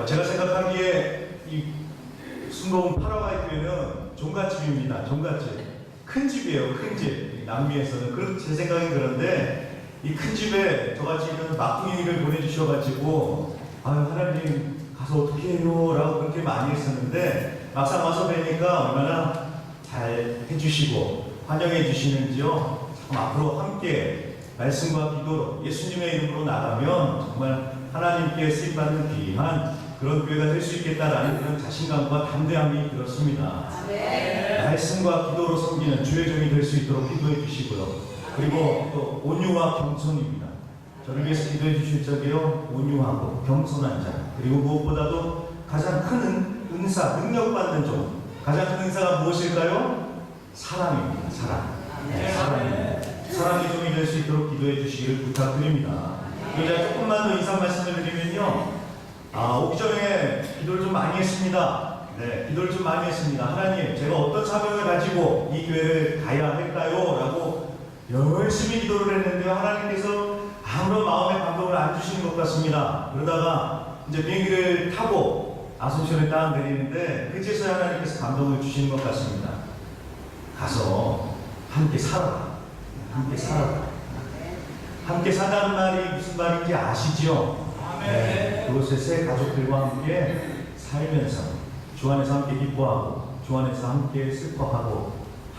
제가 생각하기에 이 순복음 파라과이 교회는 종갓집입니다. 종갓집. 큰 집이에요. 큰 집. 남미에서는. 제 생각엔 그런데 이 큰 집에 저같이 이런 막둥이를 보내주셔가지고 하나님 가서 어떻게 해요? 라고 그렇게 많이 했었는데 막상 와서 뵈니까 얼마나 잘 해주시고 환영해 주시는지요. 참 앞으로 함께 말씀과 기도로 예수님의 이름으로 나가면 정말 하나님께 쓰임받는 귀한 그런 교회가 될 수 있겠다라는 그런 자신감과 담대함이 들었습니다. 말씀과 기도로 섬기는 주의 종이 될 수 있도록 기도해 주시고요. 그리고 또 온유와 겸손입니다. 저를 위해서 기도해 주실 적에요. 온유하고 겸손한 자. 그리고 무엇보다도 가장 큰 은사, 능력받는 종. 가장 큰 은사가 무엇일까요? 사랑입니다. 사랑. 사랑입니다. 사랑의 종이 될 수 있도록 기도해 주시기를 부탁드립니다. 그리고 제가 조금만 더 인사 말씀을 드리면요. 오기 전에 기도를 좀 많이 했습니다. 기도를 좀 많이 했습니다. 하나님, 제가 어떤 사명을 가지고 이 교회를 가야 할까요? 라고 열심히 기도를 했는데요. 하나님께서 아무런 마음의 감동을 안 주시는 것 같습니다. 그러다가 이제 비행기를 타고 아sunció에 딱 내리는데 그제서야 하나님께서 감동을 주시는 것 같습니다. 가서 함께 살아라. 함께 살아라. 함께 산다는 말이 무슨 말인지 아시죠? 그곳에 새 가족들과 함께 살면서 주 안에서 함께 기뻐하고 주 안에서 함께 슬퍼하고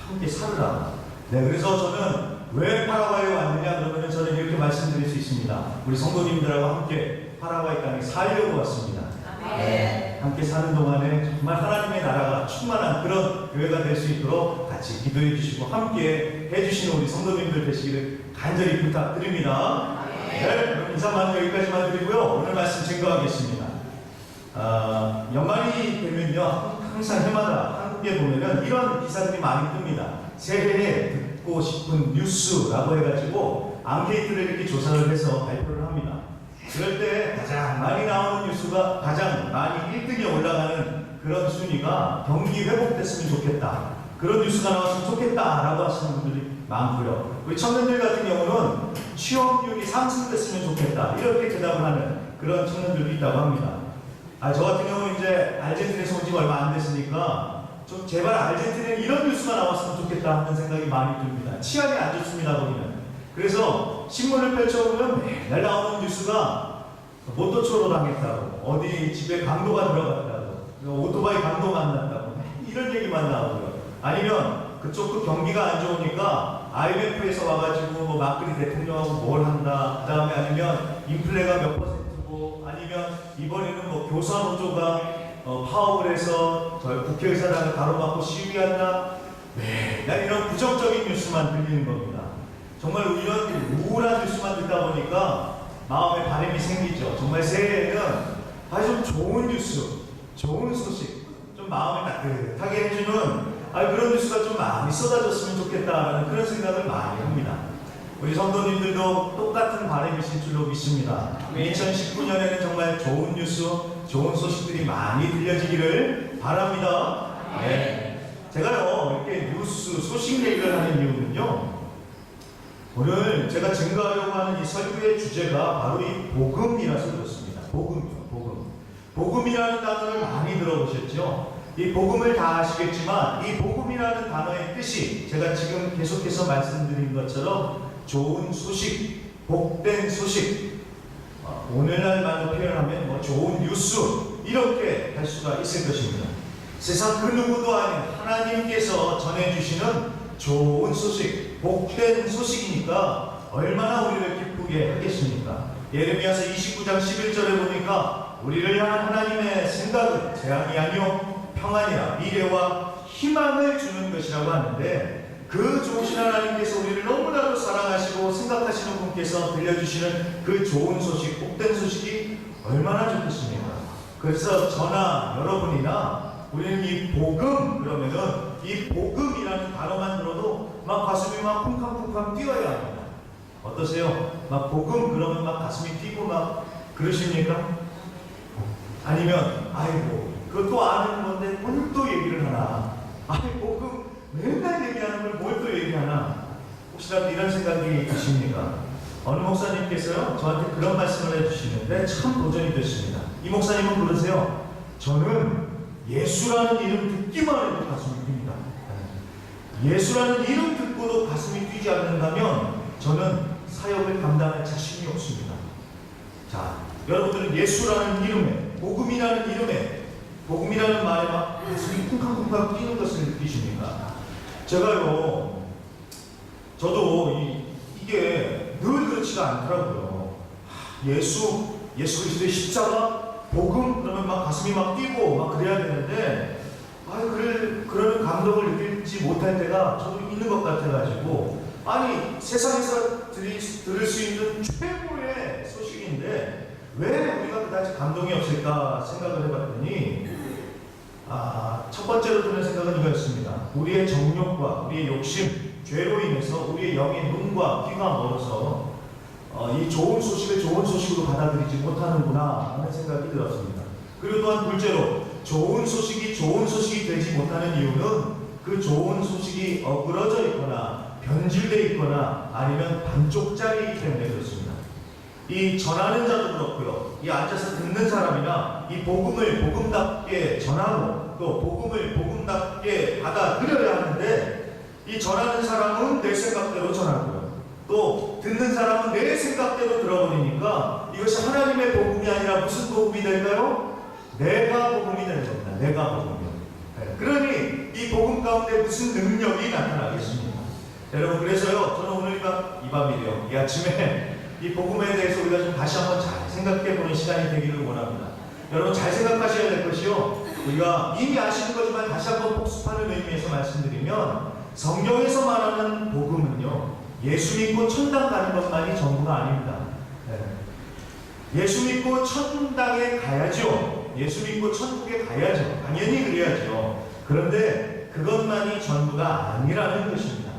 함께 살으라. 그래서 저는 왜 파라과이에 왔느냐 그러면 저는 이렇게 말씀드릴 수 있습니다. 우리 성도님들하고 함께 파라과이 땅에 살려고 왔습니다. 함께 사는 동안에 정말 하나님의 나라가 충만한 그런 교회가 될 수 있도록 같이 기도해 주시고 함께 해주시는 우리 성도님들 되시기를 간절히 부탁드립니다. 그럼 인사만 여기까지만 드리고요. 오늘 말씀 증거하겠습니다. 연말이 되면요, 항상 해마다 한국에 보면은 이런 기사들이 많이 뜹니다. 새해에 듣고 싶은 뉴스라고 해가지고 앙케이트를 이렇게 조사를 해서 발표를 합니다. 그럴 때 가장 많이 나오는 뉴스가 가장 많이 1등에 올라가는 그런 순위가 경기 회복됐으면 좋겠다. 그런 뉴스가 나왔으면 좋겠다라고 하시는 분들이 많고요. 우리 청년들 같은 경우는 취업률이 상승됐으면 좋겠다. 이렇게 대답을 하는 그런 청년들도 있다고 합니다. 저 같은 경우는 이제 아르헨티나에서 온 지 얼마 안 됐으니까 좀 제발 아르헨티나에 이런 뉴스가 나왔으면 좋겠다 하는 생각이 많이 듭니다. 치안이 안 좋습니다, 거기는. 그래서 신문을 펼쳐보면 맨날 나오는 뉴스가 모토초로 당했다고, 어디 집에 강도가 들어갔다고, 오토바이 강도 만났다고, 이런 얘기만 나오고요. 아니면 그쪽도 경기가 안 좋으니까 IMF에서 와가지고 뭐 막걸리 대통령하고 뭘 한다. 그 다음에 아니면 인플레가 몇 %고, 아니면 이번에는 뭐 교사 노조가 파업을 해서 저희 국회의사당을 가로막고 시위한다. 맨날 이런 부정적인 뉴스만 들리는 겁니다. 정말 이런 우울한 뉴스만 듣다 보니까 마음에 바람이 생기죠. 정말 새해에는 좀 좋은 뉴스, 좋은 소식, 좀 마음을 따뜻하게 해주는 그런 뉴스가 좀 많이 쏟아졌으면 좋겠다라는 그런 생각을 많이 합니다. 우리 성도님들도 똑같은 바람이실 줄로 믿습니다. 2019년에는 정말 좋은 뉴스, 좋은 소식들이 많이 들려지기를 바랍니다. 제가요, 이렇게 뉴스, 소식 얘기를 하는 이유는요, 오늘 제가 증거하려고 하는 이 설교의 주제가 바로 이 복음이라서 그렇습니다. 복음이요, 복음. 복음이라는 단어를 많이 들어보셨죠? 이 복음을 다 아시겠지만 이 복음이라는 단어의 뜻이 제가 지금 계속해서 말씀드린 것처럼 좋은 소식, 복된 소식, 오늘날 말로 표현하면 뭐 좋은 뉴스, 이렇게 할 수가 있을 것입니다. 세상 그 누구도 아닌 하나님께서 전해주시는 좋은 소식, 복된 소식이니까 얼마나 우리를 기쁘게 하겠습니까? 예레미야서 29장 11절에 보니까 우리를 향한 하나님의 생각은 재앙이 아니요 평안이라 미래와 희망을 주는 것이라고 하는데, 그 좋으신 하나님께서 우리를 너무나도 사랑하시고 생각하시는 분께서 들려주시는 그 좋은 소식, 복된 소식이 얼마나 좋겠습니까? 그래서 저나 여러분이나 우리는 이 복음, 그러면은 이 복음이라는 단어만 들어도 막 가슴이 막 쿵쾅쿵쾅 뛰어야 합니다. 어떠세요? 막 복음 그러면 막 가슴이 뛰고 막 그러십니까? 아니면 그것도 아는 건데 뭘 또 얘기를 하나? 복음 맨날 얘기하는 걸 뭘 또 얘기하나? 혹시라도 이런 생각이 드십니까? 어느 목사님께서요 저한테 그런 말씀을 해주시는데 참 도전이 됐습니다. 이 목사님은 그러세요. 저는 예수라는 이름 듣기만 해도 가슴이 뜁니다. 예수라는 이름 듣고도 가슴이 뛰지 않는다면 저는 사역을 감당할 자신이 없습니다. 자, 여러분들은 예수라는 이름에, 복음이라는 이름에, 복음이라는 말에 막 가슴이 쿵쾅쿵쾅 뛰는 것을 느끼십니까? 제가요, 저도 이게 늘 그렇지가 않더라고요. 예수 그리스도의 십자가, 복음 그러면 막 가슴이 막 뛰고 막 그래야 되는데, 그런 감동을 느끼지 못할 때가 저도 있는 것 같아가지고, 아니 세상에서 들을 수 있는 최고의 소식인데 왜 우리가 그다지 감동이 없을까 생각을 해봤더니, 첫 번째로 드는 생각은 이거였습니다. 우리의 정욕과 우리의 욕심, 죄로 인해서 우리의 영의 눈과 귀가 멀어서 이 좋은 소식을 좋은 소식으로 받아들이지 못하는구나 하는 생각이 들었습니다. 그리고 또한 둘째로 좋은 소식이 되지 못하는 이유는 그 좋은 소식이 어그러져 있거나 변질되어 있거나 아니면 반쪽짜리이기 때문에 그렇습니다. 이 전하는 자도 그렇고요. 이 앉아서 듣는 사람이나 이 복음을 복음답게 전하고 또 복음을 복음답게 받아들여야 하는데, 이 전하는 사람은 내 생각대로 전하고요. 또 듣는 사람은 내 생각대로 들어버리니까 이것이 하나님의 복음이 아니라 무슨 복음이 될까요? 내가 복음이 되는 겁니다. 내가 복음이요. 그러니 이 복음 가운데 무슨 능력이 나타나겠습니까? 여러분, 그래서요 저는 오늘 이 밤이요 이 아침에 이 복음에 대해서 우리가 좀 다시 한번 잘 생각해보는 시간이 되기를 원합니다. 여러분, 잘 생각하셔야 될 것이요, 우리가 이미 아시는 거지만 다시 한번 복습하는 의미에서 말씀드리면, 성경에서 말하는 복음은요 예수 믿고 천당 가는 것만이 전부가 아닙니다. 예수 믿고 천당에 가야죠. 예수 믿고 천국에 가야죠. 당연히 그래야죠. 그런데 그것만이 전부가 아니라는 것입니다.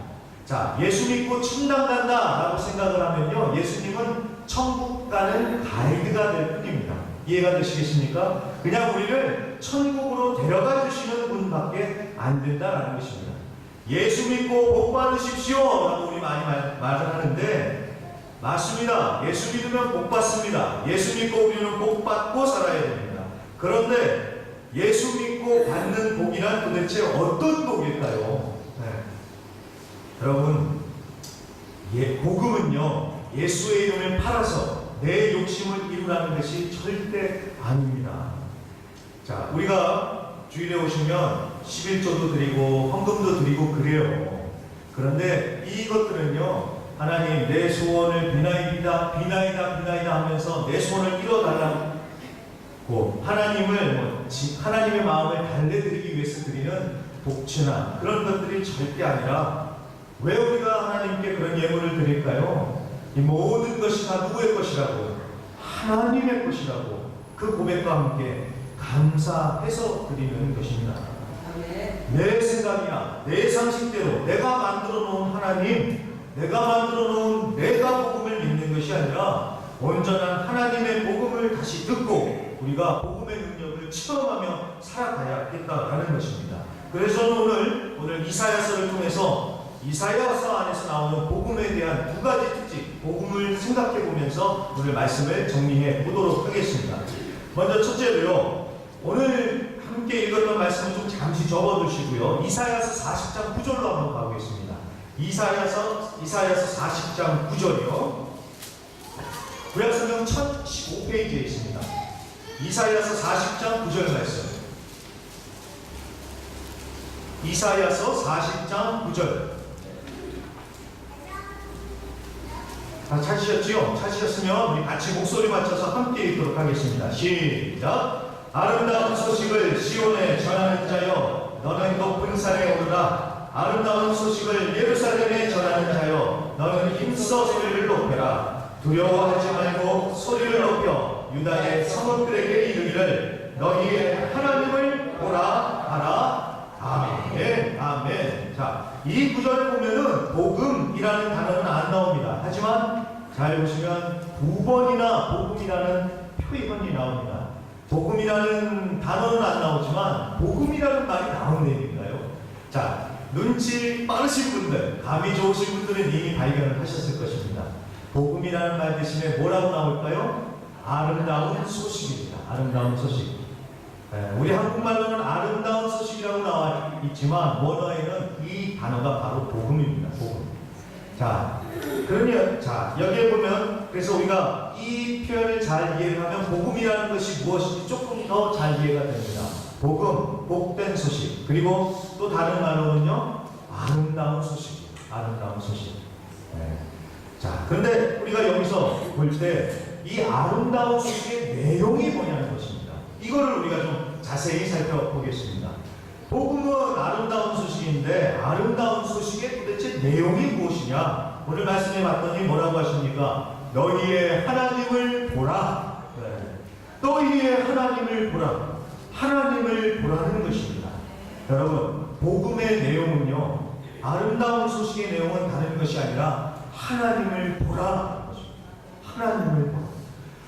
자, 예수 믿고 천당 간다 라고 생각을 하면요, 예수님은 천국 가는 가이드가 될 뿐입니다. 이해가 되시겠습니까? 그냥 우리를 천국으로 데려가 주시는 분밖에 안 된다라는 것입니다. 예수 믿고 복 받으십시오 라고 우리 많이 말을 하는데, 맞습니다. 예수 믿으면 복 받습니다. 예수 믿고 우리는 복 받고 살아야 됩니다. 그런데 예수 믿고 받는 복이란 도대체 어떤 복일까요? 여러분, 복음은요 예수의 이름을 팔아서 내 욕심을 이루라는 것이 절대 아닙니다. 자, 우리가 주일에 오시면 11조도 드리고 헌금도 드리고 그래요. 그런데 이것들은요, 하나님 내 소원을 비나이다 하면서 내 소원을 이뤄달라고 하나님의 마음을 달래드리기 위해서 드리는 복지나 그런 것들이 절대 아니라, 왜 우리가 하나님께 그런 예물을 드릴까요? 이 모든 것이 다 누구의 것이라고? 하나님의 것이라고 그 고백과 함께 감사해서 드리는 것입니다. 내 생각이나 내 상식대로 내가 만들어 놓은 하나님, 내가 만들어 놓은 내가 복음을 믿는 것이 아니라 온전한 하나님의 복음을 다시 듣고 우리가 복음의 능력을 체험하며 살아가야겠다라는 것입니다. 그래서 오늘 이사야서를 통해서 이사야서 안에서 나오는 복음에 대한 두 가지 특징, 복음을 생각해 보면서 오늘 말씀을 정리해 보도록 하겠습니다. 먼저 첫째로요, 오늘 함께 읽었던 말씀을 좀 잠시 접어두시고요, 이사야서 40장 9절로 한번 가보겠습니다. 이사야서 40장 9절이요. 구약성경 1015페이지에 있습니다. 이사야서 40장 9절 말씀. 이사야서 40장 9절. 다 찾으셨지요? 찾으셨으면 우리 같이 목소리 맞춰서 함께 읽도록 하겠습니다. 시작! 아름다운 소식을 시온에 전하는 자여, 너는 높은 산에 오르라. 아름다운 소식을 예루살렘에 전하는 자여, 너는 힘써 소리를 높여라. 두려워하지 말고 소리를 높여 유다의 성읍들에게 이르기를, 너희의 하나님을 보라 하라. 아멘. 아멘. 자, 이 구절을 보면은 복음이라는 단어는 안 나옵니다. 하지만 잘 보시면 두 번이나 복음이라는 표현이 나옵니다. 복음이라는 단어는 안 나오지만 복음이라는 말이 나오는 얘기인가요? 자, 눈치 빠르신 분들, 감이 좋으신 분들은 이미 발견을 하셨을 것입니다. 복음이라는 말 대신에 뭐라고 나올까요? 아름다운 소식입니다. 아름다운 소식. 우리 한국말로는 아름다운 소식이라고 나와 있지만 원어에는 이 단어가 바로 복음입니다. 복음. 자, 그러면 여기에 보면 그래서 우리가 이 표현을 잘 이해를 하면 복음이라는 것이 무엇인지 조금 더 잘 이해가 됩니다. 복음, 복된 소식. 그리고 또 다른 말로는요, 아름다운 소식. 아름다운 소식. 네. 자, 그런데 우리가 여기서 볼 때 이 아름다운 소식의 내용이 뭐냐는 것입니다. 이거를 우리가 좀 자세히 살펴보겠습니다. 복음은 아름다운 소식인데 아름다운 소식의 도대체 내용이 무엇이냐? 오늘 말씀해 봤더니 뭐라고 하십니까? 너희의 하나님을 보라. 네. 너희의 하나님을 보라. 하나님을 보라는 것입니다. 여러분, 복음의 내용은요, 아름다운 소식의 내용은 다른 것이 아니라 하나님을 보라. 하나님을 보라.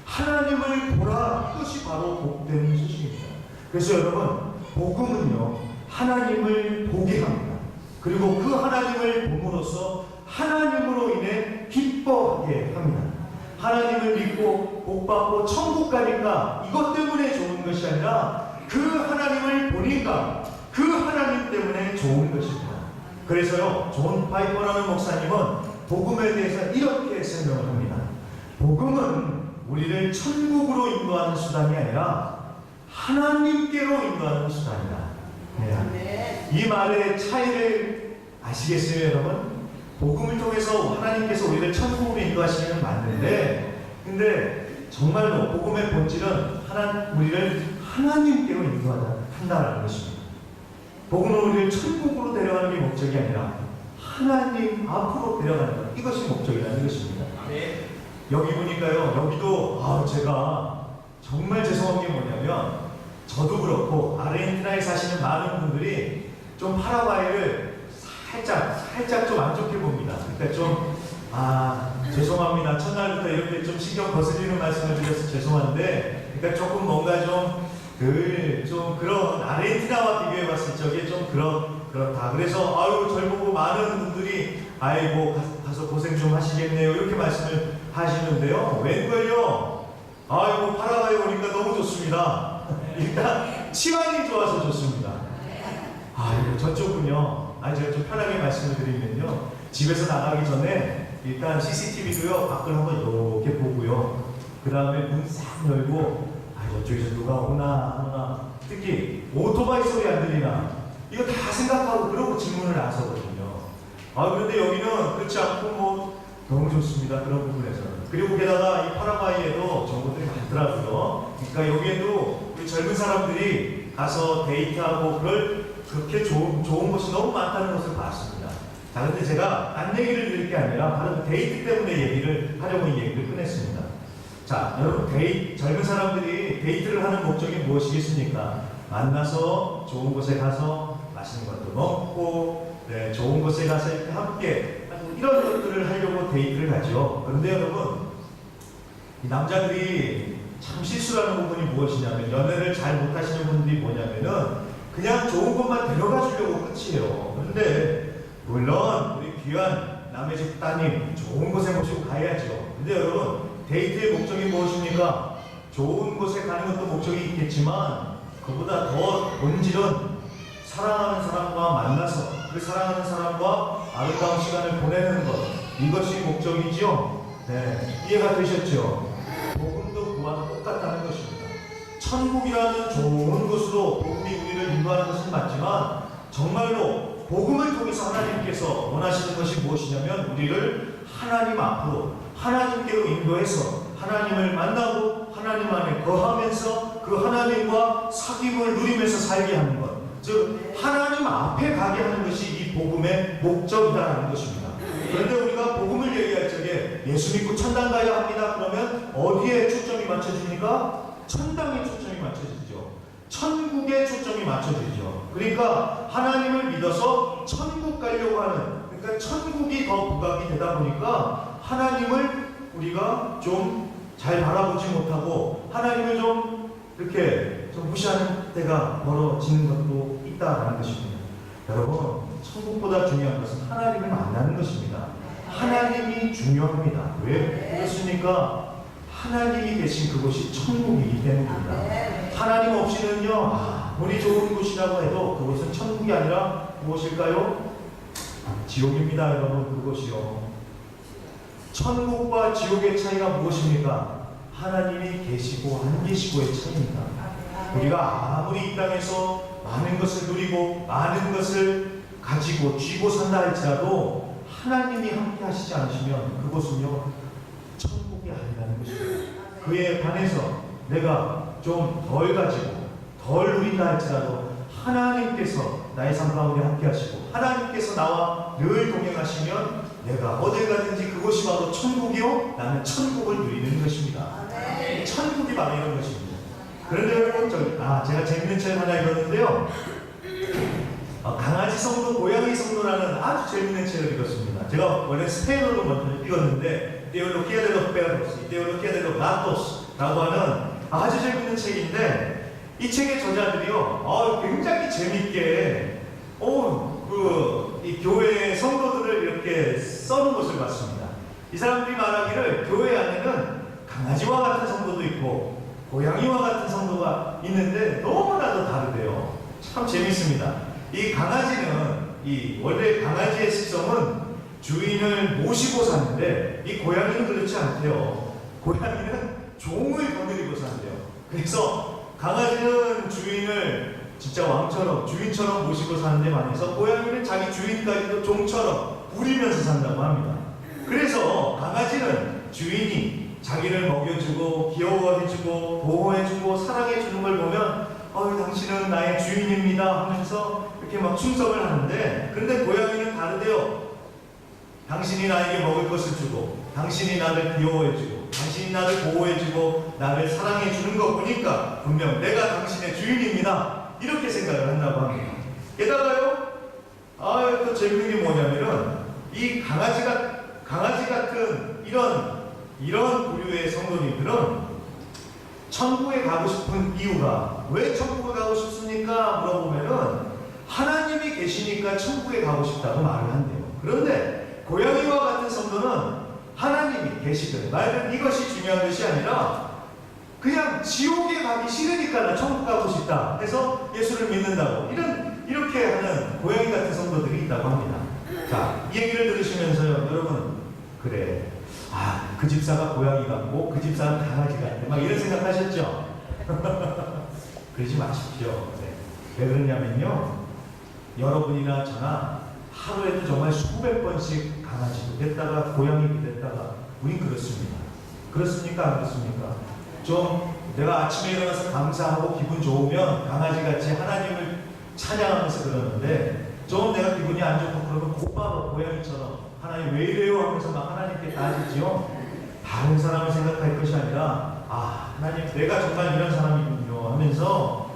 하나님을 보라. 이것이 바로 복된 소식입니다. 그래서 여러분, 복음은요, 하나님을 보게 합니다. 그리고 그 하나님을 봄으로써 하나님으로 인해 기뻐하게 합니다. 하나님을 믿고 복받고 천국 가니까 이것 때문에 좋은 것이 아니라 그 하나님을 보니까 그 하나님 때문에 좋은 것입니다. 그래서요, 존 파이퍼라는 목사님은 복음에 대해서 이렇게 설명을 합니다. 복음은 우리를 천국으로 인도하는 수단이 아니라 하나님께로 인도하는 수단이다. 네. 이 말의 차이를 아시겠어요, 여러분? 복음을 통해서 하나님께서 우리를 천국으로 인도하시는 건 맞는데, 근데 정말로 복음의 본질은 우리를 하나님께로 인도한다는 것입니다. 복음은 우리를 천국으로 데려가는 게 목적이 아니라 하나님 앞으로 데려가는 것, 이것이 목적이라는 것입니다. 네. 여기 보니까요, 여기도 제가 정말 죄송한 게 뭐냐면, 저도 그렇고 아르헨티나에 사시는 많은 분들이 좀 파라과이를 살짝 좀 안 좋게 봅니다. 그러니까 좀 죄송합니다. 첫날부터 이렇게 좀 신경 거슬리는 말씀을 드려서 죄송한데, 그러니까 조금 뭔가 좀 그런 아르헨티나와 비교해 봤을 적에 좀 그렇다. 그래서 절 보고 많은 분들이 아이고 가서 고생 좀 하시겠네요, 이렇게 말씀을 하시는데요. 웬걸요? 아이고 파라과이 오니까 너무 좋습니다. 일단 치안이 좋아서 좋습니다. 저쪽은요. 제가 좀 편하게 말씀을 드리면요, 집에서 나가기 전에 일단 CCTV도요 밖을 한번 이렇게 보고요, 그 다음에 문 싹 열고 저쪽에서 누가 오나 특히 오토바이 소리 안 들리나 이거 다 생각하고 그러고 질문을 나서거든요. 그런데 여기는 그렇지 않고 너무 좋습니다, 그런 부분에서는. 그리고 게다가 이 파라과이에도 좋은 것들이 많더라고요. 그러니까 여기에도 우리 젊은 사람들이 가서 데이트하고 그렇게 좋은 것이 너무 많다는 것을 봤습니다. 자, 근데 제가 딴 얘기를 드릴 게 아니라 바로 데이트 때문에 얘기를 하려고 이 얘기를 꺼냈습니다. 자, 여러분, 젊은 사람들이 데이트를 하는 목적이 무엇이겠습니까? 만나서 좋은 곳에 가서 맛있는 것도 먹고, 좋은 곳에 가서 이렇게 함께 이런 것들을 하려고 데이트를 가죠. 그런데 여러분, 이 남자들이 참 실수하는 부분이 무엇이냐면, 연애를 잘 못하시는 분들이 뭐냐면은 그냥 좋은 곳만 데려가 주려고 끝이에요. 그런데 물론 우리 귀한 남의 집 따님 좋은 곳에 모시고 가야죠. 근데 여러분, 데이트의 목적이 무엇입니까? 좋은 곳에 가는 것도 목적이 있겠지만 그보다 더 본질은 사랑하는 사람과 만나서 그 사랑하는 사람과 아름다운 시간을 보내는 것, 이것이 목적이죠. 이해가 되셨죠? 복음도 그와 똑같다는 것입니다. 천국이라는 좋은 곳으로 복음이 우리를 인도하는 것은 맞지만, 정말로 복음을 통해서 하나님께서 원하시는 것이 무엇이냐면 우리를 하나님 앞으로, 하나님께로 인도해서 하나님을 만나고 하나님 안에 거하면서 그 하나님과 사귐을 누리면서 살게 하는 것, 즉 하나님 앞에 가게 하는 것이 이 복음의 목적이라는 것입니다. 그런데 우리가 복음을 얘기할 적에 예수 믿고 천당 가야 합니다. 그러면 어디에 초점이 맞춰집니까? 천당에 초점이 맞춰지죠. 천국에 초점이 맞춰지죠. 그러니까 하나님을 믿어서 천국 가려고 하는, 그러니까 천국이 더 부각이 되다 보니까 하나님을 우리가 좀 잘 바라보지 못하고 하나님을 좀 이렇게 좀 무시하는 때가 벌어지는 것도 있다라는 것입니다. 여러분, 천국보다 중요한 것은 하나님을 만나는 것입니다. 하나님이 중요합니다. 왜 그렇습니까? 하나님이 계신 그곳이 천국이기 때문입니다. 하나님 없이는요, 아무리 좋은 곳이라고 해도 그곳은 천국이 아니라 무엇일까요? 지옥입니다, 여러분. 그것이요. 천국과 지옥의 차이가 무엇입니까? 하나님이 계시고 안 계시고의 차이입니다. 우리가 아무리 이 땅에서 많은 것을 누리고 많은 것을 가지고 쥐고 산다 할지라도 하나님이 함께 하시지 않으시면 그곳은요, 천국이 아니라는 것입니다. 그에 반해서 내가 좀 덜 가지고 덜 누린다 할지라도 하나님께서 나의 삶 가운데 함께 하시고 하나님께서 나와 늘 동행하시면 내가 어딜 가든지 그곳이 바로 천국이요, 나는 천국을 누리는 것입니다. 천국이 바로 이런 것입니다. 그런데 여러분, 제가 재밌는 책 하나 읽었는데요, 강아지 성도, 고양이 성도라는 아주 재밌는 책을 읽었습니다. 제가 원래 스페인어로 먼저 읽었는데 Teología de los Perros, Teología de los Gatos라고 하는 아주 재밌는 책인데, 이 책의 저자들이요, 굉장히 재밌게 이 교회 성도들을 이렇게 써는 것을 봤습니다. 이 사람들이 말하기를 교회 안에는 강아지와 같은 성도도 있고 고양이와 같은 성도가 있는데 너무나도 다르대요. 참 재밌습니다. 이 강아지는, 원래 강아지의 습성은 주인을 모시고 사는데 이 고양이는 그렇지 않대요. 고양이는 종을 거느리고 산대요. 그래서 강아지는 주인을 진짜 왕처럼, 주인처럼 모시고 사는데 반해서 고양이는 자기 주인까지도 종처럼 부리면서 산다고 합니다. 그래서 강아지는 주인이 자기를 먹여주고 귀여워해주고 보호해주고 사랑해주는 걸 보면 당신은 나의 주인입니다 하면서 이렇게 막 충성을 하는데, 그런데 고양이는 다르대요. 당신이 나에게 먹을 것을 주고 당신이 나를 귀여워해주고 당신이 나를 보호해주고 나를 사랑해주는 거 보니까 분명 내가 당신의 주인입니다, 이렇게 생각을 한다고 합니다. 게다가요, 또 재밌는 게 뭐냐면은 이 강아지 같은 이런 부류의 성도님들은 천국에 가고 싶은 이유가, 왜 천국에 가고 싶습니까? 물어보면은 하나님이 계시니까 천국에 가고 싶다고 말을 한대요. 그런데 고양이와 같은 성도는 하나님이 계시든 말든 이것이 중요한 것이 아니라 그냥 지옥에 가기 싫으니까 나 천국 가고 싶다 해서 예수를 믿는다고, 이렇게 하는 고양이 같은 성도들이 있다고 합니다. 자, 이 얘기를 들으시면서요, 여러분, 그래, 그 집사가 고양이 같고 그 집사는 강아지 같대, 막 이런 생각하셨죠? 그러지 마십시오. 왜 그러냐면요, 여러분이나 저나 하루에도 정말 수백 번씩 강아지도 됐다가 고양이도 됐다가 우린 그렇습니다. 그렇습니까? 안 그렇습니까? 좀 내가 아침에 일어나서 감사하고 기분 좋으면 강아지같이 하나님을 찬양하면서 그러는데, 좀 내가 기분이 안 좋고 그러면 곧바로 고양이처럼 하나님 왜 이래요 하면서 막 하나님께 따지지요. 다른 사람을 생각할 것이 아니라 하나님 내가 정말 이런 사람이군요 하면서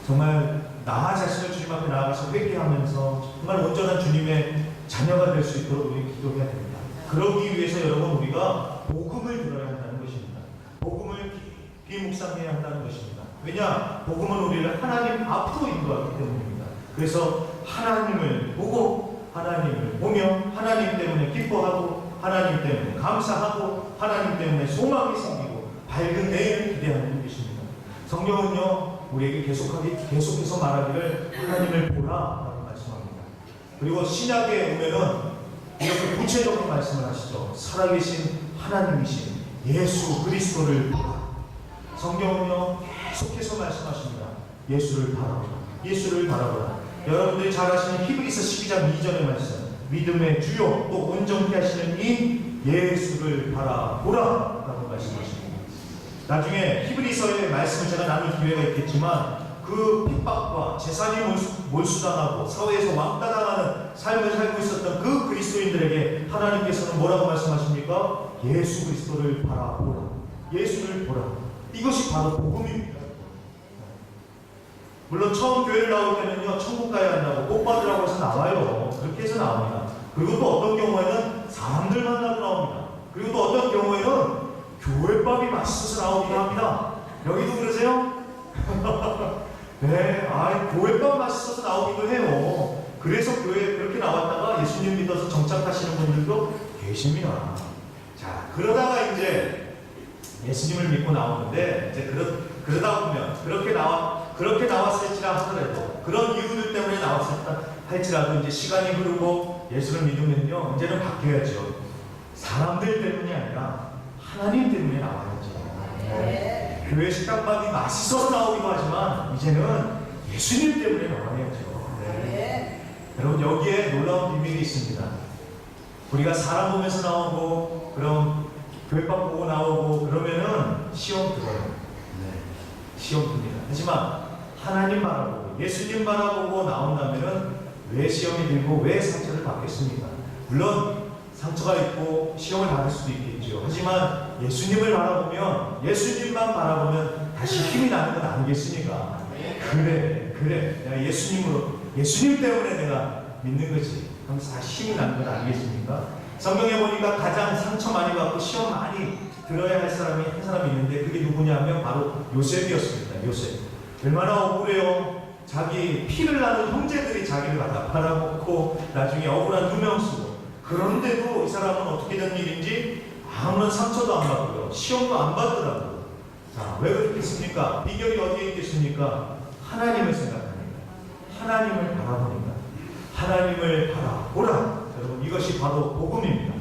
정말 나 자신을 주님 앞에 나아가서 회개하면서 정말 온전한 주님의 자녀가 될 수 있도록 우리 기도해야 됩니다. 그러기 위해서 여러분, 우리가 복음을 들어야 한다는 것입니다. 복음을 깊이 묵상해야 한다는 것입니다. 왜냐? 복음은 우리를 하나님 앞으로 인도하기 때문입니다. 그래서 하나님을 보고 하나님을 보며 하나님 때문에 기뻐하고 하나님 때문에 감사하고 하나님 때문에 소망이 생기고 밝은 내일을 기대하는 것입니다. 성경은요, 우리에게 계속해서 말하기를 하나님을 보라라고 말씀합니다. 그리고 신약에 오면은 이렇게 구체적으로 말씀을 하시죠. 살아계신 하나님이신 예수 그리스도를 보라. 성경은요, 계속해서 말씀하십니다. 예수를 바라보라. 예수를 바라보라. 여러분들이 잘 아시는 히브리서 12장 2절의 말씀, 믿음의 주요 또 온전케 하시는 이 예수를 바라보라 라고 말씀하십니다. 나중에 히브리서의 말씀을 제가 나눌 기회가 있겠지만, 그 핍박과 재산이 몰수당하고 사회에서 왕따당하는 삶을 살고 있었던 그 그리스도인들에게 하나님께서는 뭐라고 말씀하십니까? 예수 그리스도를 바라보라. 예수를 보라. 이것이 바로 복음입니다. 물론 처음 교회를 나올 때는요, 천국 가야 한다고 복 받으라고 해서 나와요. 그렇게 해서 나옵니다. 그리고 또 어떤 경우에는 사람들 만나고 나옵니다. 그리고 또 어떤 경우에는 교회밥이 맛있어서 나오기도 합니다. 여기도 그러세요? 네, 교회밥 맛있어서 나오기도 해요. 그래서 교회에 그렇게 나왔다가 예수님 믿어서 정착하시는 분들도 계십니다. 자, 그러다가 이제 예수님을 믿고 나오는데 이제 그러다 보면 그렇게 나왔을지라 하더라도 그런 이유들 때문에 나왔었다 할지라도 이제 시간이 흐르고 예수를 믿으면요 이제는 바뀌어야죠. 사람들 때문이 아니라 하나님 때문에 나와야죠. 교회 식당밥이 맛있어서 나오기도 하지만 이제는 예수님 때문에 나와야죠. 여러분 여기에 놀라운 비밀이 있습니다. 우리가 사람 보면서 나오고 그럼 교회밥 보고 나오고 그러면은 시험 들어요. 시험 듭니다. 하지만 하나님 바라보고 예수님 바라보고 나온다면은 왜 시험이 들고 왜 상처를 받겠습니까? 물론 상처가 있고 시험을 받을 수도 있겠죠. 하지만 예수님을 바라보면 예수님만 바라보면 다시 힘이 나는 건 아니겠습니까? 그래 내가 예수님 때문에 내가 믿는 거지. 그럼 다시 힘이 나는 건 아니겠습니까? 성경에 보니까 가장 상처 많이 받고 시험 많이 들어야 할 사람이 한 사람이 있는데 그게 누구냐면 바로 요셉이었습니다. 요셉. 얼마나 억울해요. 자기 피를 나는 형제들이 자기를 갖다 팔아먹고 나중에 억울한 누명 쓰고 그런데도 이 사람은 어떻게 된 일인지 아무런 상처도 안 받고요. 시험도 안 받더라고요. 자, 왜 그렇겠습니까? 비결이 어디에 있겠습니까? 하나님을 생각하니까. 하나님을 바라보니까. 하나님을 바라보라. 여러분 이것이 바로 복음입니다.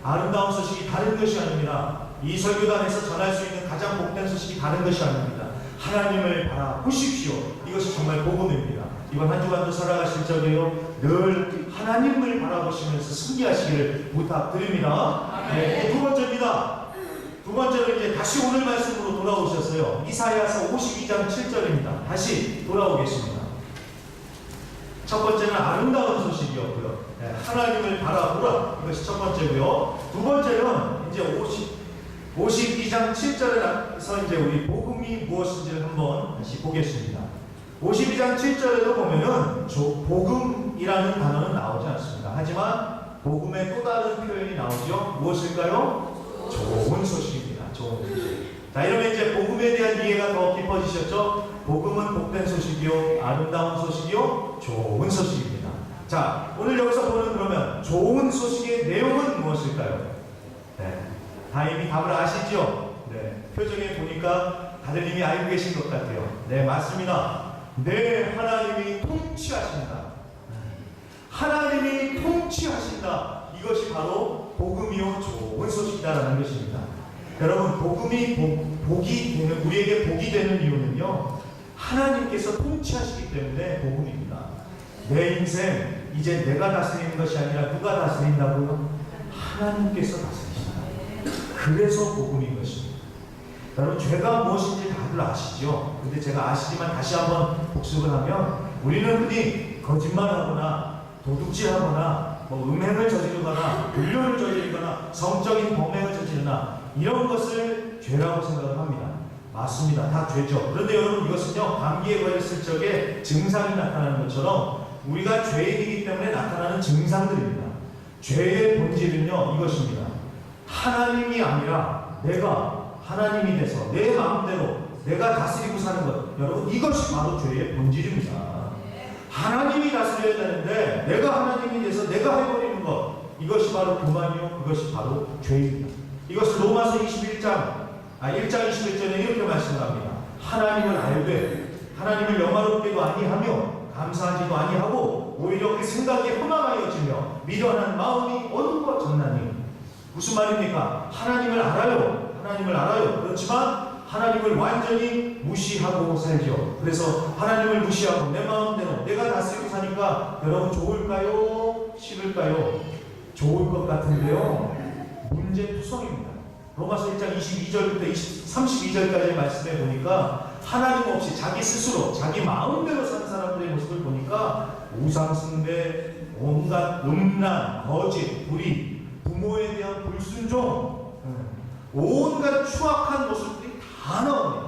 아름다운 소식이 다른 것이 아닙니다. 이 설교단에서 전할 수 있는 가장 복된 소식이 다른 것이 아닙니다. 하나님을 바라보십시오. 이것이 정말 복음입니다. 이번 한 주간도 살아가실 적에요 늘 하나님을 바라보시면서 승리하시기를 부탁드립니다. 네, 두 번째입니다. 두 번째는 이제 다시 오늘 말씀으로 돌아오셨어요. 이사야서 52장 7절입니다. 다시 돌아오겠습니다. 첫 번째는 아름다운 소식이었고요. 네, 하나님을 바라보라. 이것이 첫 번째고요. 두 번째는 이제 52장 7절에서 이제 우리 복음이 무엇인지를 한번 다시 보겠습니다. 52장 7절에도 보면은 복음이라는 단어는 나오지 않습니다. 하지만 복음의 또 다른 표현이 나오죠. 무엇일까요? 좋은 소식입니다. 좋은 소식. 자, 이러면 이제 복음에 대한 이해가 더 깊어지셨죠? 복음은 복된 소식이요, 아름다운 소식이요, 좋은 소식입니다. 자, 오늘 여기서 보는 그러면 좋은 소식의 내용은 무엇일까요? 네, 다 이미 답을 아시죠? 네, 표정에 보니까 다들 이미 알고 계신 것 같아요. 네, 맞습니다. 네, 하나님이 통치하신다. 하나님이 통치하신다. 이것이 바로 복음이요 좋은 소식이다라는 것입니다. 여러분 복음이 복이 되는 우리에게 복이 되는 이유는요 하나님께서 통치하시기 때문에 복음입니다. 내 인생 이제 내가 다스리는 것이 아니라 누가 다스린다고요? 하나님께서 다스리신다. 그래서 복음인 것입니다. 여러분 죄가 무엇인지 다들 아시죠? 근데 제가 아시지만 다시 한번 복습을 하면 우리는 흔히 거짓말하거나 도둑질하거나 음행을 저지르거나 불륜을 저지르거나 성적인 범행을 저지르거나 이런 것을 죄라고 생각을 합니다. 맞습니다. 다 죄죠. 그런데 여러분 이것은요 감기에 걸렸을 적에 증상이 나타나는 것처럼 우리가 죄인이기 때문에 나타나는 증상들입니다. 죄의 본질은요 이것입니다. 하나님이 아니라 내가 하나님이 돼서 내 마음대로 내가 다스리고 사는 것, 여러분 이것이 바로 죄의 본질입니다. 하나님이 다스려야 되는데 내가 하나님이 돼서 내가 해버리는 것, 이것이 바로 교만이요 그것이 바로 죄입니다. 이것을 로마서 1장 21절에 이렇게 말씀합니다. 하나님을 알되 하나님을 영화롭게도 아니하며 감사하지도 아니하고 오히려 그 생각이 허망하여지며 미련한 마음이 어두워 졌나니. 무슨 말입니까? 하나님을 알아요. 하나님을 알아요. 그렇지만 하나님을 완전히 무시하고 살죠. 그래서 하나님을 무시하고 내 마음대로 내가 다스리고 사니까 여러분 좋을까요? 싫을까요? 좋을 것 같은데요. 문제투성입니다. 로마서 1장 22절부터 32절까지의 말씀에 보니까 하나님 없이 자기 스스로 자기 마음대로 사는 사람들의 모습을 보니까 우상숭배, 온갖 음란, 거짓, 불의, 부모에 대한 불순종, 온갖 추악한 모습들이 다 나옵니다.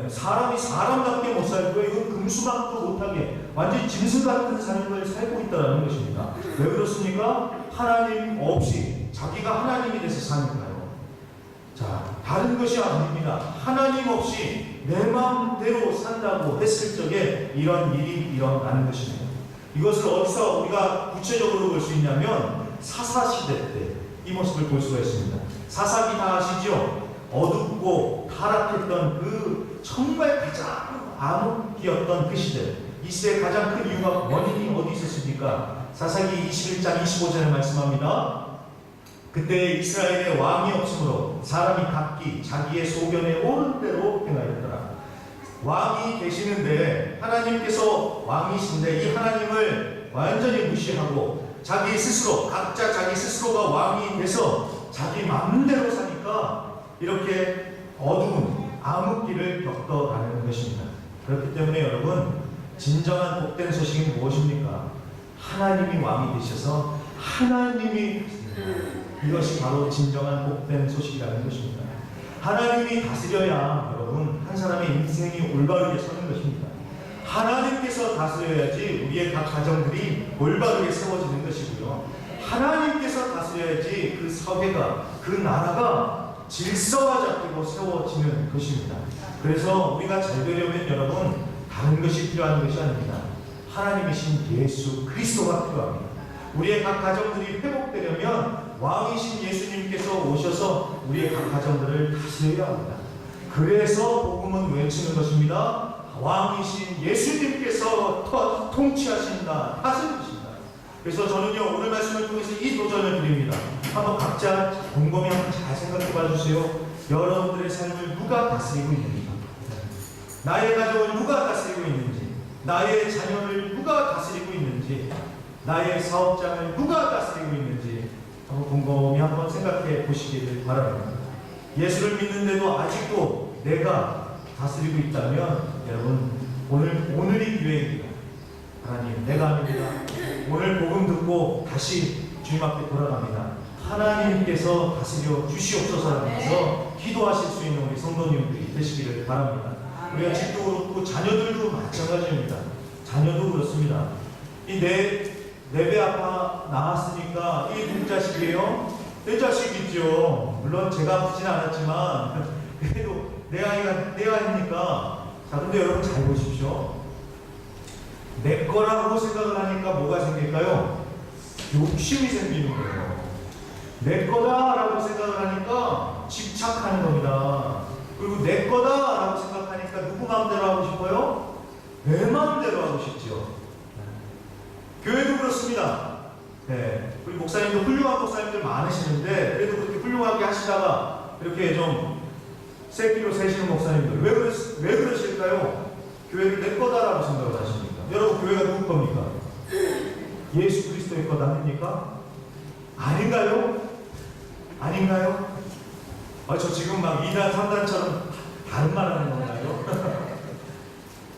사람이 사람답게 못 살고 이건 금수박도 못하게 완전히 짐승 같은 삶을 살고 있다는 것입니다. 왜 그렇습니까? 하나님 없이 자기가 하나님이 돼서 사니까요. 자, 다른 것이 아닙니다. 하나님 없이 내 마음대로 산다고 했을 적에 이런 일이 일어나는 것입니다. 이것을 어디서 우리가 구체적으로 볼 수 있냐면 사사시대 때 이 모습을 볼 수가 있습니다. 사사기 다 아시죠? 어둡고 타락했던 그 정말 가장 암흑기였던 그 시대, 이 시대의 가장 큰 이유가 원인이 어디 있었습니까? 사사기 21장 25절에 말씀합니다. 그때 이스라엘에 왕이 없으므로 사람이 각기 자기의 소견에 오른 대로 행하였더라. 왕이 계시는데 하나님께서 왕이신데 이 하나님을 완전히 무시하고 자기 스스로, 각자 자기 스스로가 왕이 돼서 자기 마음대로 사니까 이렇게 어두운 암흑기를 겪어가는 것입니다. 그렇기 때문에 여러분, 진정한 복된 소식이 무엇입니까? 하나님이 왕이 되셔서 하나님이, 이것이 바로 진정한 복된 소식이라는 것입니다. 하나님이 다스려야 여러분 한 사람의 인생이 올바르게 서는 것입니다. 하나님께서 다스려야지 우리의 각 가정들이 올바르게 세워지는 것이고요. 하나님께서 다스려야지 그 사회가, 그 나라가 질서가 잡히고 세워지는 것입니다. 그래서 우리가 잘 되려면 여러분 다른 것이 필요한 것이 아닙니다. 하나님이신 예수 그리스도가 필요합니다. 우리의 각 가정들이 회복되려면 왕이신 예수님께서 오셔서 우리의 각 가정들을 다스려야 합니다. 그래서 복음은 외치는 것입니다. 왕이신 예수님께서 통치하신다, 다스리신다. 그래서 저는요, 오늘 말씀을 통해서 이 도전을 드립니다. 한번 각자 곰곰이 한번 잘 생각해 봐 주세요. 여러분들의 삶을 누가 다스리고 있는지, 나의 가족을 누가 다스리고 있는지, 나의 자녀를 누가 다스리고 있는지, 나의 사업장을 누가 다스리고 있는지 한번 곰곰이 한번 생각해 보시기를 바랍니다. 예수를 믿는데도 아직도 내가 다스리고 있다면 여러분 오늘이 기회입니다. 하나님, 내가 아닙니다. 오늘 복음 듣고 다시 주님 앞에 돌아갑니다. 하나님께서 다스려 주시옵소서 하면서 기도하실 수 있는 우리 성도님들이 되시기를 바랍니다. 우리가 집도 그렇고 자녀들도 마찬가지입니다. 자녀도 그렇습니다. 이 내 배 아파 나왔으니까 이 누구 자식이에요? 내 자식이죠. 물론 제가 아프진 않았지만 그래도 내 아이니까. 자, 근데 여러분 잘 보십시오. 내 거라고 생각을 하니까 뭐가 생길까요? 욕심이 생기는 거예요. 내 거다라고 생각을 하니까 집착하는 겁니다. 그리고 내 거다라고 생각하니까 누구 마음대로 하고 싶어요? 내 마음대로 하고 싶죠. 교회도 그렇습니다. 네. 우리 목사님도 훌륭한 목사님들 많으시는데 그래도 그렇게 훌륭하게 하시다가 이렇게 좀 새끼로 세시는 목사님들 왜 그러실까요? 교회를 내 거다라고 생각을 하십니까? 여러분, 교회가 누구 겁니까? 예수 그리스도의 것 아닙니까? 아닌가요? 아닌가요? 저 지금 막 2단 3단처럼 다른 말 하는 건가요?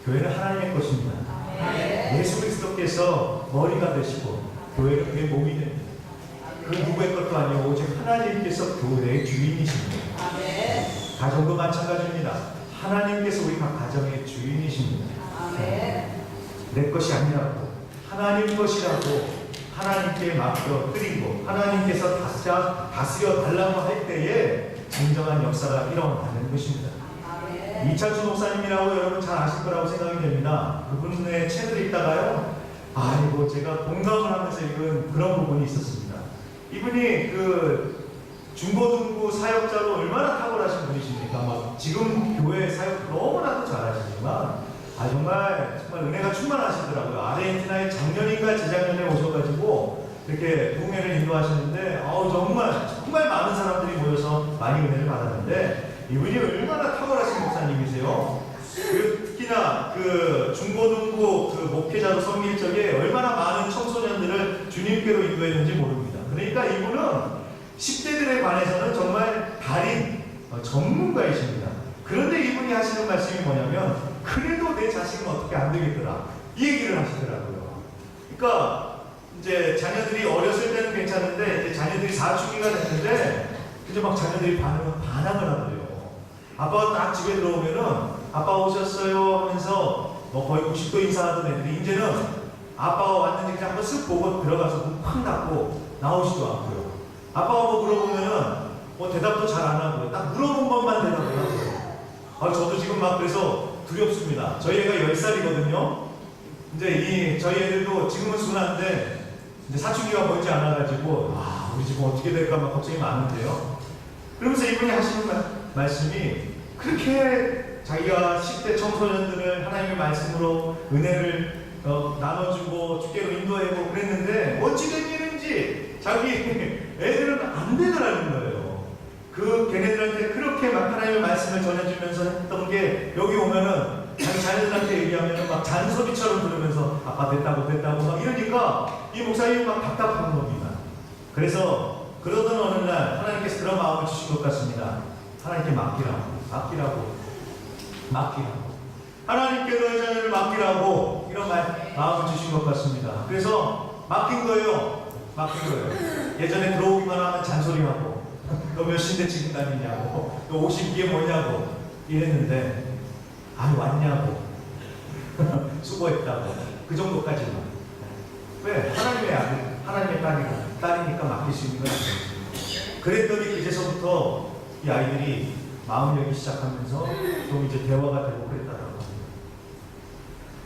교회는 하나님의 것입니다. 예수 그리스도께서 머리가 되시고 교회는 그의 몸이 됩니다. 그 누구의 것도 아니고 오직 하나님께서 교회의 주인이십니다. 가정도 마찬가지입니다. 하나님께서 우리 각 가정의 주인이십니다. 내 것이 아니라고, 하나님 것이라고 하나님께 맡겨 드리고 하나님께서 다스려 달라고 할 때에 진정한 역사가 일어나는 것입니다. 이찬수 목사님이라고 여러분 잘 아실 거라고 생각이 됩니다. 그분의 책을 읽다가요, 아이고 제가 공감을 하면서 읽은 그런 부분이 있었습니다. 이분이 그 중고등부 사역자로 얼마나 탁월하신 분이십니까? 막 지금 교회 사역 너무나도 잘하시지만 정말 은혜가 충만하시더라고요. 아르헨티나에 작년인가 재작년에 오셔가지고 이렇게 동해를 인도하시는데 정말 많은 사람들이 모여서 많이 은혜를 받았는데 이분이 얼마나 탁월하신 목사님이세요? 특히나 그 중고등부 그 목회자로 섬길 적에 얼마나 많은 청소년들을 주님께로 인도했는지 모릅니다. 그러니까 이분은 10대들에 관해서는 정말 달인 전문가이십니다. 그런데 이분이 하시는 말씀이 뭐냐면 그래도 내 자식은 어떻게 안 되겠더라, 이 얘기를 하시더라고요. 그러니까 이제 자녀들이 어렸을 때는 괜찮은데 이제 자녀들이 사춘기가 됐는데 이제 막 자녀들이 반항을 하더래요. 아빠가 딱 집에 들어오면은 아빠 오셨어요 하면서 뭐 거의 90도 인사하던 애들이 이제는 아빠가 왔는지 그냥 한번 쓱 보고 들어가서 문 팍 닫고 나오지도 않고요. 아빠가 뭐 물어보면은 뭐 대답도 잘 안 하고요. 딱 물어본 것만 대답을 하고요. 저도 지금 막 그래서 두렵습니다. 저희 애가 10살이거든요. 이제 저희 애들도 지금은 순한데 이제 사춘기가 멀지 않아가지고 우리 집 어떻게 될까 막 걱정이 많은데요. 그러면서 이분이 하시는 말씀이 그렇게 자기가 10대 청소년들을 하나님의 말씀으로 은혜를 나눠주고 주께로 인도하고 그랬는데 어찌된 일인지 자기 애들은 안 되더라는 거예요. 걔네들한테 그렇게 막 하나님의 말씀을 전해주면서 했던 게 여기 오면은 자기 자녀들한테 얘기하면은 막 잔소리처럼 들으면서 아빠 됐다고 막 이러니까 이 목사님이 막 답답한 겁니다. 그래서 그러던 어느 날 하나님께서 그런 마음을 주신 것 같습니다. 하나님께 맡기라고 하나님께 너의 자녀를 맡기라고 이런 마음을 주신 것 같습니다. 그래서 맡긴 거예요. 예전에 들어오기만 하면 잔소리하고 너 몇 시인데 지금 다니냐고 너 옷이 이게 뭐냐고 이랬는데 왔냐고 수고했다고 그 정도까지만. 왜? 하나님의 아들, 하나님의 딸이니까 맡길 수 있는 건 아니죠. 그랬더니 그제서부터 이 아이들이 마음 열기 시작하면서 좀 이제 대화가 되고 그랬다라고 합니다.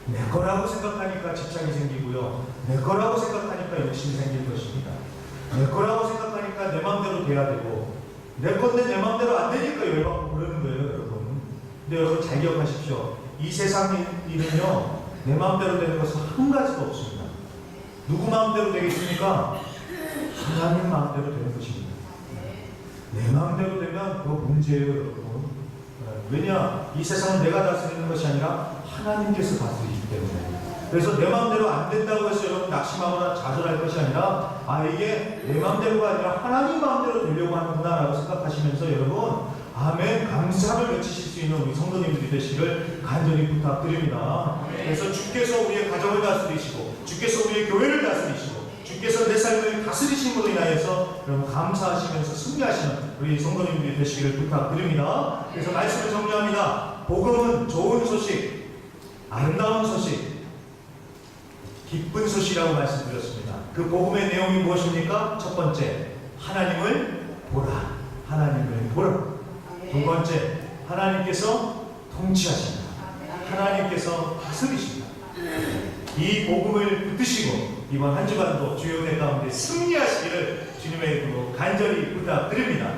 내 거라고 생각하니까 집착이 생기고요. 내 거라고 생각하니까 욕심이 생길 것입니다. 내 거라고 생각하니까 내 마음대로 돼야 되고 내 건데 내 마음대로 안 되니까 열받고 그러는 거예요, 여러분. 근데 여러분 잘 기억하십시오. 이 세상 일은요, 내 마음대로 되는 것은 한 가지도 없습니다. 누구 마음대로 되겠습니까? 하나님 마음대로 되는 것입니다. 내 마음대로 되면 그거 문제예요, 여러분. 왜냐? 이 세상은 내가 다스리는 것이 아니라 하나님께서 다스리기 때문에. 그래서 내 마음대로 안 된다고 해서 여러분 낙심하거나 좌절할 것이 아니라 이게 내 마음대로가 아니라 하나님 마음대로 되려고 하는구나 라고 생각하시면서 여러분 아멘 감사를 외치실 수 있는 우리 성도님들이 되시기를 간절히 부탁드립니다. 그래서 주께서 우리의 가정을 다스리시고 주께서 우리의 교회를 다스리시고 주께서 내 삶을 다스리심으로 인하여서 여러분 감사하시면서 승리하시는 우리 성도님들이 되시기를 부탁드립니다. 그래서 말씀을 정리합니다. 복음은 좋은 소식, 아름다운 소식, 기쁜 소식이라고 말씀드렸습니다. 그 복음의 내용이 무엇입니까? 첫 번째, 하나님을 보라. 하나님을 보라. 두 번째, 하나님께서 통치하신다. 하나님께서 다스리신다. 이 복음을 붙드시고 이번 한 주간도 주요 내 가운데 승리하시기를 주님의 이름으로 간절히 부탁드립니다.